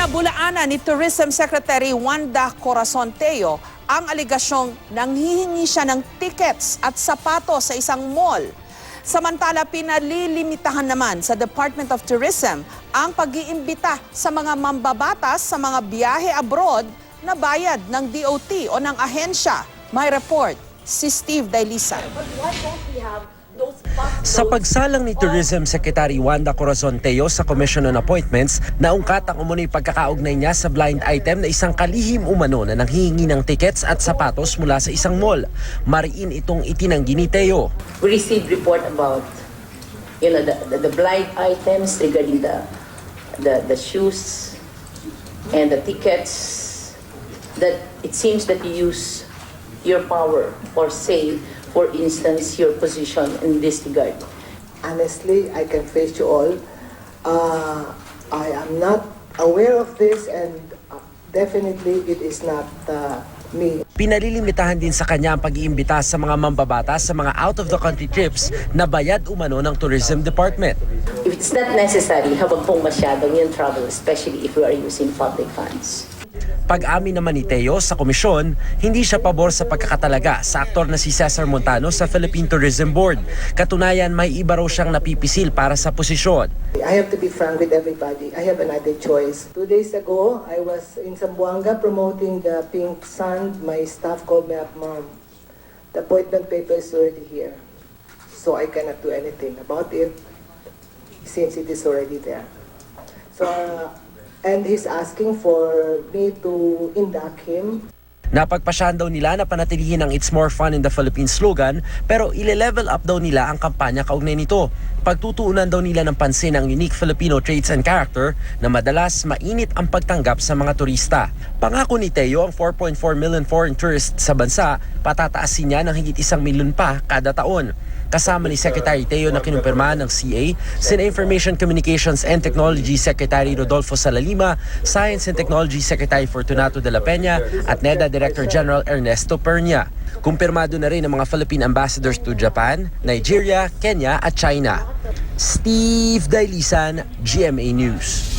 Pinabulaanan ni Tourism Secretary Wanda Corazon Teo ang aligasyong nanghihingi siya ng tickets at sapatos sa isang mall. Samantala, pinalilimitahan naman sa Department of Tourism ang pag-iimbita sa mga mambabatas sa mga biyahe abroad na bayad ng DOT o ng ahensya. May report si Steve Dailisan. Sa pagsalang ni Tourism Secretary Wanda Corazon Teo sa Commission on Appointments, naungkat ang umunoy pagkakaugnay niya sa blind item na isang kalihim umano na nanghihingi ng tickets at sapatos mula sa isang mall. Mariin itong itinanggi ni Teo. We received report about the blind items regarding the shoes and the tickets, that it seems that you use your power or say, for instance, your position in this regard. Honestly, I can face you all. I am not aware of this, and definitely it is not me. Pinalilimitahan din sa kanya ang pag-iimbita sa mga mambabatas sa mga out-of-the-country trips na bayad umano ng Tourism Department. If it's not necessary, habang pong masyadong yung travel, especially if we are using public funds. Pag-amin naman ni Teo sa komisyon, hindi siya pabor sa pagkakatalaga sa aktor na si Cesar Montano sa Philippine Tourism Board. Katunayan, may iba raw siyang napipisil para sa posisyon. I have to be frank with everybody. I have another choice. 2 days ago, I was in Zamboanga promoting the Pink Sand. My staff called me up, "Ma'am, the appointment paper is already here. So I cannot do anything about it since it is already there." So, and he's asking for me to induct him. Napagpasyahan daw nila na panatilihin ang It's More Fun in the Philippines slogan, pero ile-level up daw nila ang kampanya kaugnay nito. Pagtutuunan daw nila ng pansin ang unique Filipino traits and character na madalas mainit ang pagtanggap sa mga turista. Pangako ni Teo ang 4.4 million foreign tourists sa bansa, patataasin niya ng higit 1 milyon pa kada taon. Kasama ni Secretary Teo na kinumpirma ng CA, sina Information Communications and Technology Secretary Rodolfo Salalima, Science and Technology Secretary Fortunato de la Peña at NEDA Director General Ernesto Pernia. Kumpirmado na rin ang mga Philippine ambassadors to Japan, Nigeria, Kenya at China. Steve Dailisan, GMA News.